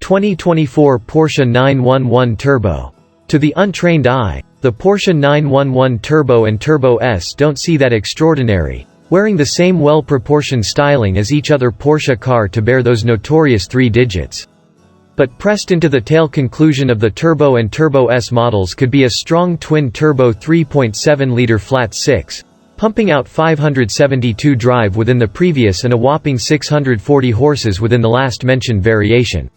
2024 Porsche 911 Turbo. To the untrained eye, the Porsche 911 Turbo and Turbo S don't seem that extraordinary, wearing the same well-proportioned styling as each other Porsche car to bear those notorious 3 digits. But pressed into the tail conclusion of the Turbo and Turbo S models could be a strong twin-turbo 3.7-liter flat-6, pumping out 572 drive within the previous and a whopping 640 horses within the last-mentioned variation.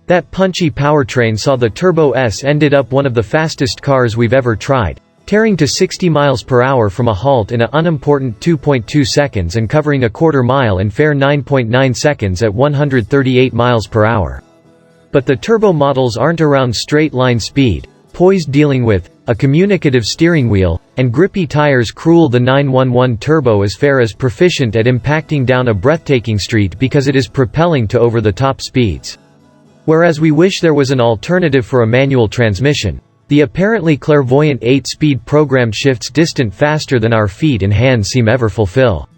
That punchy powertrain saw the Turbo S ended up one of the fastest cars we've ever tried, tearing to 60 miles per hour from a halt in a unimportant 2.2 seconds and covering a quarter mile in fair 9.9 seconds at 138 miles per hour. But the turbo models aren't around straight-line speed, poised dealing with, a communicative steering wheel, and grippy tires. Cruel. The 911 Turbo is fair as proficient at impacting down a breathtaking street because it is propelling to over-the-top speeds. Whereas we wish there was an alternative for a manual transmission, the apparently clairvoyant 8-speed programmed shifts distant faster than our feet and hands seem ever fulfill.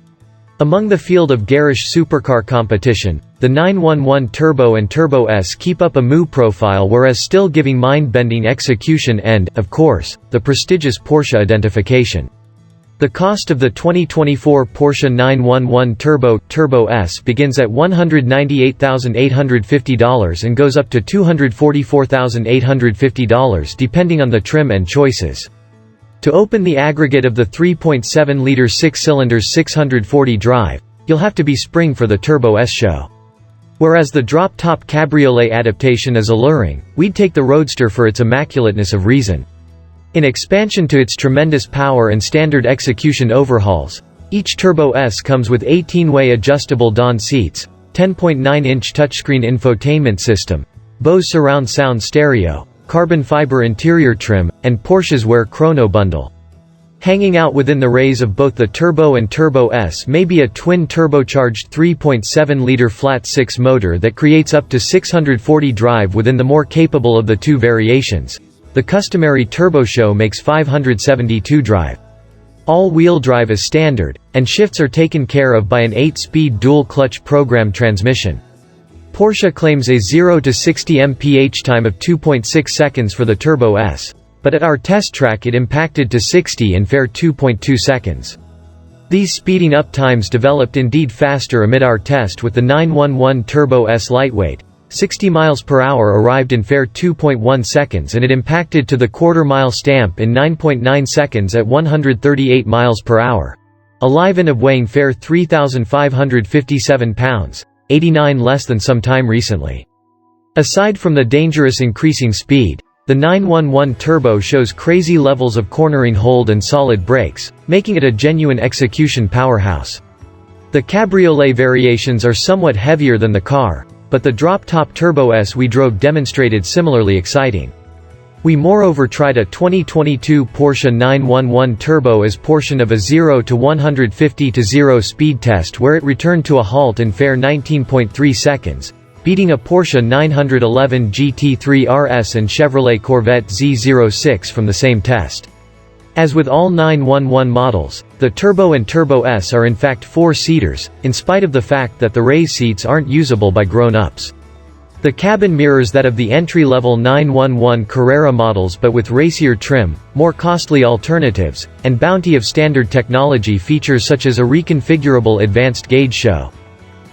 Among the field of garish supercar competition, the 911 Turbo and Turbo S keep up a moo profile whereas still giving mind-bending execution and, of course, the prestigious Porsche identification. The cost of the 2024 Porsche 911 Turbo S begins at $198,850 and goes up to $244,850 depending on the trim and choices. To open the aggregate of the 3.7-liter 6-cylinder's 640 drive, you'll have to be spring for the Turbo S show. Whereas the drop-top cabriolet adaptation is alluring, we'd take the Roadster for its immaculateness of reason. In expansion to its tremendous power and standard execution overhauls, each Turbo S comes with 18-way adjustable dawn seats, 10.9-inch touchscreen infotainment system, Bose surround sound stereo, carbon fiber interior trim, and Porsche's Wear Chrono bundle. Hanging out within the rays of both the Turbo and Turbo S may be a twin-turbocharged 3.7-liter flat-6 motor that creates up to 640 drive within the more capable of the 2 variations. The customary Turbo show makes 572 drive. All-wheel drive is standard, and shifts are taken care of by an 8-speed dual-clutch program transmission. Porsche claims a 0 to 60 mph time of 2.6 seconds for the Turbo S, but at our test track it impacted to 60 in fair 2.2 seconds. These speeding up times developed indeed faster amid our test with the 911 Turbo S lightweight. 60 miles per hour arrived in fair 2.1 seconds and it impacted to the quarter-mile stamp in 9.9 seconds at 138 miles per hour. A live-in of weighing fair 3,557 pounds, 89 less than some time recently. Aside from the dangerous increasing speed, the 911 Turbo shows crazy levels of cornering hold and solid brakes, making it a genuine execution powerhouse. The cabriolet variations are somewhat heavier than the car, but the drop-top Turbo S we drove demonstrated similarly exciting. We moreover tried a 2022 Porsche 911 Turbo as portion of a 0 to 150 to 0 speed test where it returned to a halt in fair 19.3 seconds, beating a Porsche 911 GT3 RS and Chevrolet Corvette Z06 from the same test. As with all 911 models, the Turbo and Turbo S are in fact 4-seaters, in spite of the fact that the raised seats aren't usable by grown-ups. The cabin mirrors that of the entry-level 911 Carrera models but with racier trim, more costly alternatives, and bounty of standard technology features such as a reconfigurable advanced gauge show.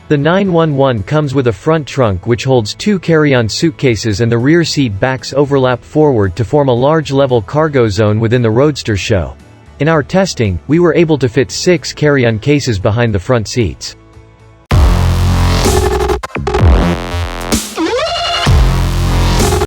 The 911 comes with a front trunk which holds 2 carry-on suitcases and the rear seat backs overlap forward to form a large level cargo zone within the Roadster show. In our testing, we were able to fit 6 carry-on cases behind the front seats.